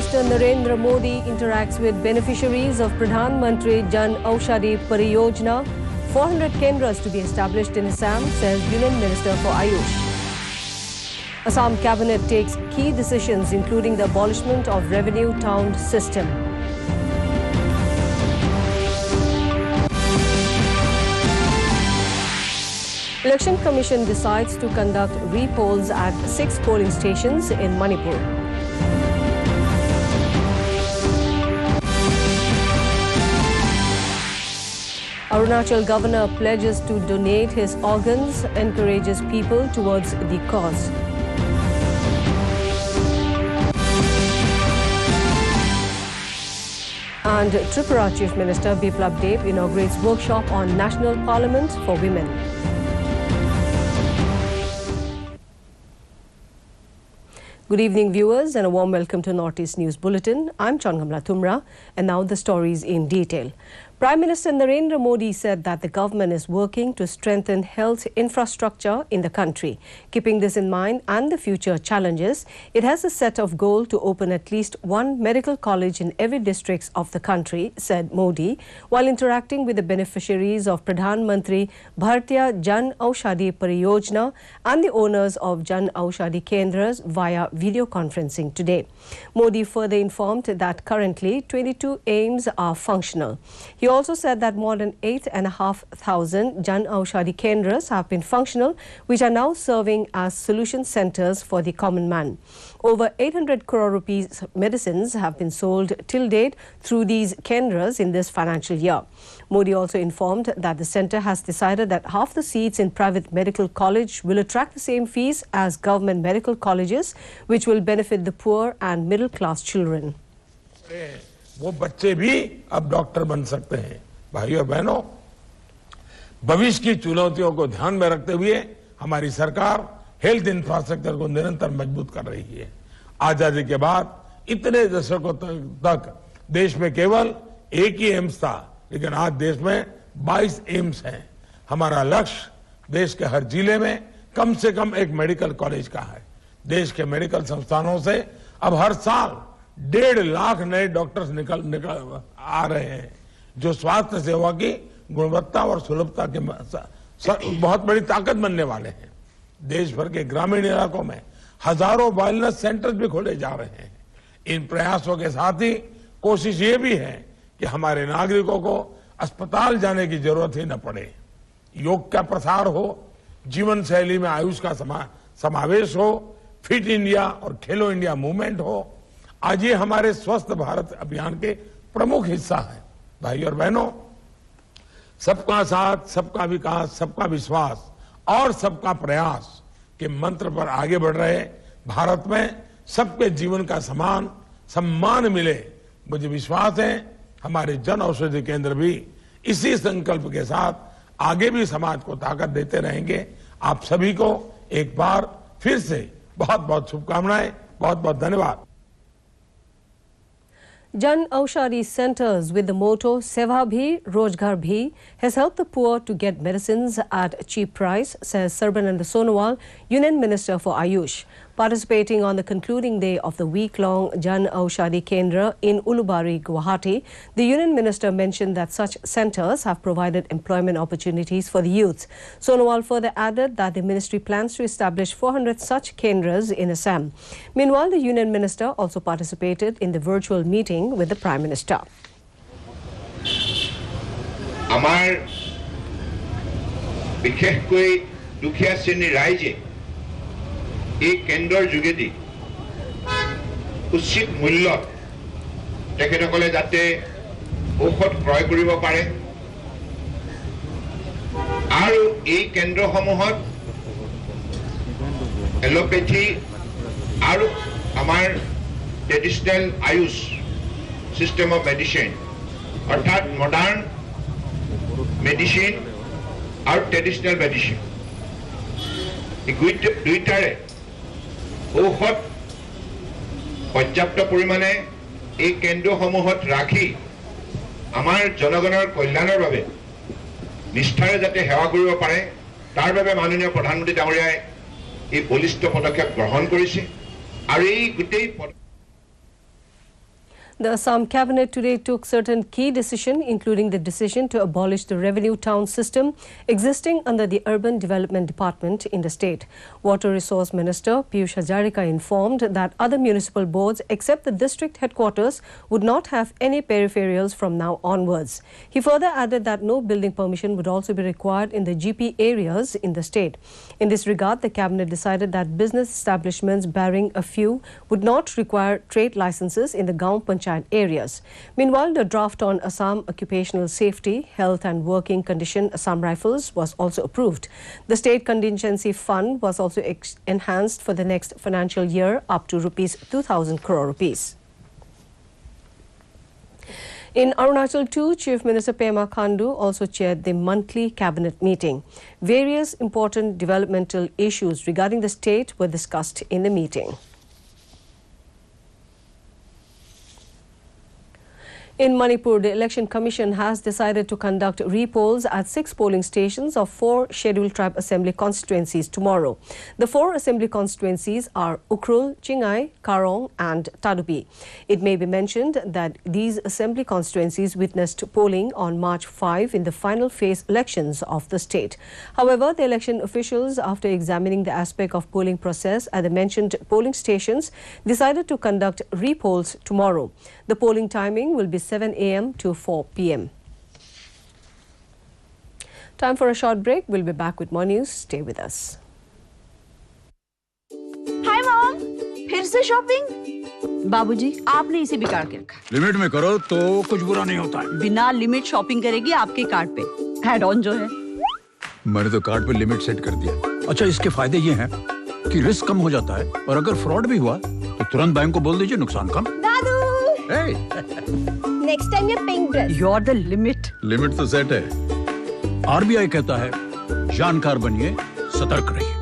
Minister Narendra Modi interacts with beneficiaries of Pradhan Mantri Jan Aushadhi Pariyojana. 400 kendras to be established in Assam, says Union Minister for Ayush. Assam Cabinet takes key decisions including the abolishment of revenue town system. Election Commission decides to conduct re-polls at 6 polling stations in Manipur. Arunachal governor pledges to donate his organs, encourages people towards the cause. And Tripura Chief Minister Biplab Deb inaugurates workshop on National Parliament for Women. Good evening, viewers, and a warm welcome to Northeast News Bulletin. I'm Changamla Tumra, and now the stories in detail. Prime Minister Narendra Modi said that the government is working to strengthen health infrastructure in the country. Keeping this in mind and the future challenges, it has a set of goal to open at least one medical college in every district of the country, said Modi, while interacting with the beneficiaries of Pradhan Mantri Bharatiya Jan Aushadhi Pariyojana and the owners of Jan Aushadhi Kendras via video conferencing today. Modi further informed that currently 22 AIIMS are functional. He also said that more than 8,500 Jan Aushadhi Kendras have been functional, which are now serving as solution centers for the common man. Over 800 crore rupees medicines have been sold till date through these Kendras in this financial year. Modi also informed that the centre has decided that half the seats in private medical college will attract the same fees as government medical colleges, which will benefit the poor and middle class children. वो बच्चे भी अब doctor बन सकते हैं। भाइयों और बहनों, भविष्य की चुनौतियों को ध्यान में रखते हुए हमारी सरकार हेल्थ इंफ्रास्ट्रक्चर को निरंतर मजबूत कर रही है। आजादी के बाद इतने दशकों तक देश में केवल एक ही एम्स था, लेकिन आज देश में 22 एम्स हैं। हमारा लक्ष्य देश के हर जिले में कम से कम एक मेडिकल कॉलेज का है। देश के मेडिकल संस्थानों से अब हर साल 1.5 लाख नए डॉक्टर्स निकल आ रहे हैं, जो स्वास्थ्य सेवा की गुणवत्ता और सुलभता के बहुत बड़ी ताकत बनने वाले हैं। देश भर के ग्रामीण इलाकों में हजारों वेलनेस सेंटर्स भी खोले जा रहे हैं। इन प्रयासों के साथ ही कोशिश ये भी है कि हमारे नागरिकों को अस्पताल जाने की जरूरत ही न पड़े। योग का प्रसार हो, जीवन शैली में आयुष का समावेश हो, फिट इंडिया और खेलो इंडिया मूवमेंट हो। आज ये हमारे स्वस्थ भारत अभियान के प्रमुख हिस्सा है। भाइयों और बहनों, सबका साथ, सबका विकास, सबका विश्वास और सबका प्रयास के मंत्र पर आगे बढ़ रहे भारत में सबके जीवन का समान सम्मान मिले, मुझे विश्वास है हमारे जन औषधि केंद्र भी इसी संकल्प के साथ आगे भी समाज को ताकत देते रहेंगे। आप सभी को एक बार फिर से बहुत बहुत शुभकामनाएं, बहुत बहुत धन्यवाद। Jan Aushadhi centers with the motto Seva Bhi, Rojgar Bhi has helped the poor to get medicines at a cheap price, says Sarbananda Sonowal, Union Minister for Ayush. Participating on the concluding day of the week-long Jan Aushadhi Kendra in Ulubari, Guwahati, the Union Minister mentioned that such centres have provided employment opportunities for the youth. Sonowal further added that the ministry plans to establish 400 such Kendras in Assam. Meanwhile, the Union Minister also participated in the virtual meeting with the Prime Minister. Amar bikhekoi dukhiya shreni raije এই কেন্দ্ৰৰ যোগেদি উচিত মূল্যত তেখেতসকলে যাতে ঔষধ ক্ৰয় কৰিব পাৰে আৰু এই কেন্দ্ৰসমূহত এলোপেথি আৰু আমাৰ traditional Ayush system of medicine অৰ্থাৎ মডাৰ্ন মেডিচিন আৰু ট্ৰেডিশনেল মেডিচিন এই দুইটাৰে ঔষধ পৰ্যাপ্ত পৰিমাণে এই কেন্দ্ৰসমূহত ৰাখি আমাৰ জনগণৰ কল্যাণৰ বাবে নিষ্ঠাৰে যাতে সেৱা কৰিব পাৰে তাৰ বাবে মাননীয় প্ৰধানমন্ত্ৰী ডাঙৰীয়াই এই বলিষ্ঠ পদক্ষেপ গ্ৰহণ কৰিছে আৰু এই গোটেই The Assam Cabinet today took certain key decisions, including the decision to abolish the revenue town system existing under the Urban Development Department in the state. Water Resource Minister Piyush Hazarika informed that other municipal boards except the district headquarters would not have any peripherals from now onwards. He further added that no building permission would also be required in the GP areas in the state. In this regard, the Cabinet decided that business establishments barring a few would not require trade licenses in the Gaon Panchayat areas. Meanwhile, the draft on Assam Occupational Safety, Health and Working Condition Assam Rifles was also approved. The State Contingency Fund was also enhanced for the next financial year up to rupees 2,000 crore rupees. In Arunachal too, Chief Minister Pema Khandu also chaired the monthly cabinet meeting. Various important developmental issues regarding the state were discussed in the meeting. In Manipur, the Election Commission has decided to conduct repolls at 6 polling stations of 4 Scheduled Tribe Assembly constituencies tomorrow. The 4 assembly constituencies are Ukhrul, Chingai, Karong and Tadupi. It may be mentioned that these assembly constituencies witnessed polling on March 5 in the final phase elections of the state. However, the election officials, after examining the aspect of polling process at the mentioned polling stations, decided to conduct repolls tomorrow. The polling timing will be 7 a.m. to 4 p.m. Time for a short break. We'll be back with more news. Stay with us. Hi mom, फिर से shopping? बाबूजी, आपने इसे बिगाड़ के रखा। Limit में करो तो कुछ बुरा नहीं होता है। बिना लिमिट शॉपिंग करेगी आपके कार्ड पे। ऐड ऑन जो है। मैंने तो कार्ड पे लिमिट सेट कर दिया। अच्छा, इसके फायदे ये हैं कि रिस्क कम हो जाता है और अगर फ्रॉड भी हुआ तो तुरंत बैंक को बोल दीजिए, नुकसान कम। दादू। Next time you're paying bread. You're the limit. Limit तो सेट है। RBI कहता है जानकार बनिए, सतर्क रहिए।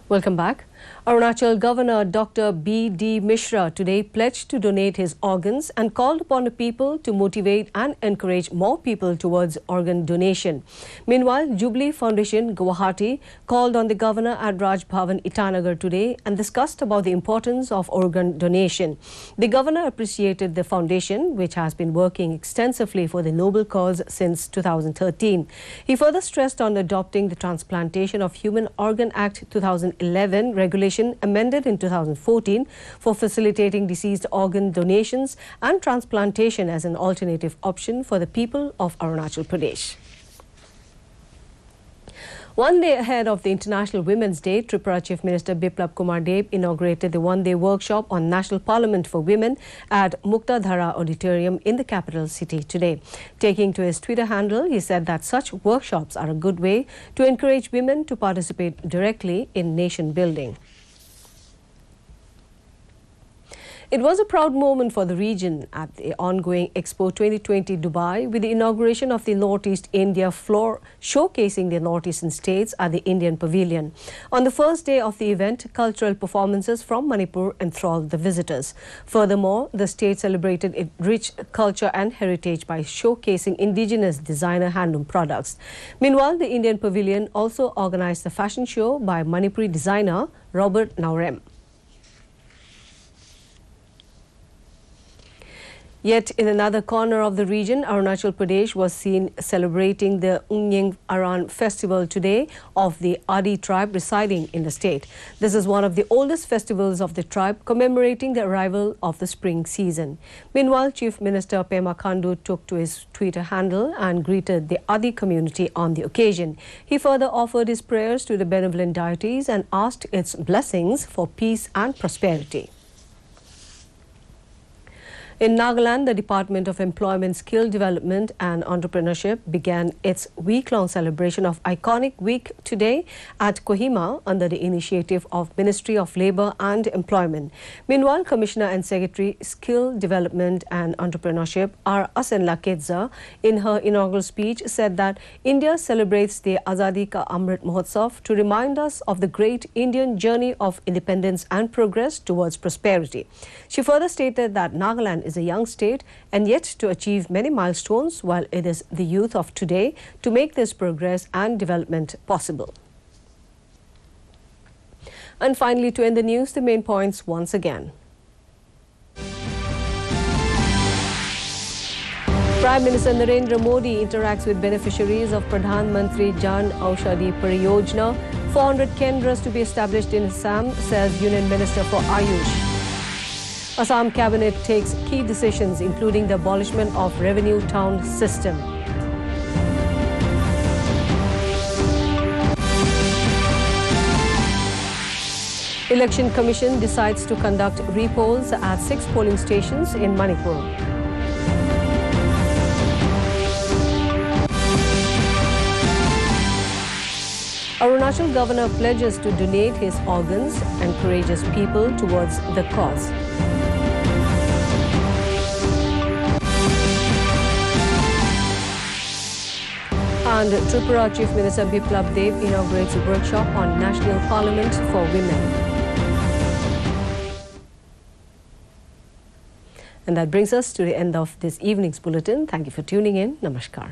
Welcome back. Arunachal Governor Dr. B.D. Mishra today pledged to donate his organs and called upon the people to motivate and encourage more people towards organ donation. Meanwhile, Jubilee Foundation Guwahati called on the governor at Raj Bhavan Itanagar today and discussed about the importance of organ donation. The governor appreciated the foundation, which has been working extensively for the noble cause since 2013. He further stressed on adopting the Transplantation of Human Organ Act 2011 regulation amended in 2014 for facilitating deceased organ donations and transplantation as an alternative option for the people of Arunachal Pradesh. One day ahead of the International Women's Day, Tripura Chief Minister Biplab Kumar Deb inaugurated the one-day workshop on National Parliament for Women at Muktadhara Auditorium in the capital city today. Taking to his Twitter handle, he said that such workshops are a good way to encourage women to participate directly in nation building. It was a proud moment for the region at the ongoing Expo 2020 Dubai with the inauguration of the Northeast India floor showcasing the northeastern states at the Indian Pavilion. On the first day of the event, cultural performances from Manipur enthralled the visitors. Furthermore, the state celebrated its rich culture and heritage by showcasing indigenous designer handloom products. Meanwhile, the Indian Pavilion also organized the fashion show by Manipuri designer Robert Naurem. Yet in another corner of the region, Arunachal Pradesh was seen celebrating the Ungyeng Aran festival today of the Adi tribe residing in the state. This is one of the oldest festivals of the tribe, commemorating the arrival of the spring season. Meanwhile, Chief Minister Pema Khandu took to his Twitter handle and greeted the Adi community on the occasion. He further offered his prayers to the benevolent deities and asked its blessings for peace and prosperity. In Nagaland, the Department of Employment, Skill Development and Entrepreneurship began its week-long celebration of Iconic Week today at Kohima under the initiative of Ministry of Labour and Employment. Meanwhile, Commissioner and Secretary Skill Development and Entrepreneurship R. Asenla Kedza, in her inaugural speech, said that India celebrates the Azadi Ka Amrit Mahotsav to remind us of the great Indian journey of independence and progress towards prosperity. She further stated that Nagaland is a young state and yet to achieve many milestones, while it is the youth of today to make this progress and development possible. And finally, to end the news, the main points once again. Prime Minister Narendra Modi interacts with beneficiaries of Pradhan Mantri Jan Aushadhi Pariyojana. 400 kendras to be established in Assam, says Union Minister for Ayush. Assam Cabinet takes key decisions, including the abolishment of revenue town system. Election Commission decides to conduct repolls at 6 polling stations in Manipur. Arunachal Governor pledges to donate his organs and encourages people towards the cause. And Tripura Chief Minister Biplab Dev inaugurates a workshop on National Parliament for Women. And that brings us to the end of this evening's bulletin. Thank you for tuning in. Namaskar.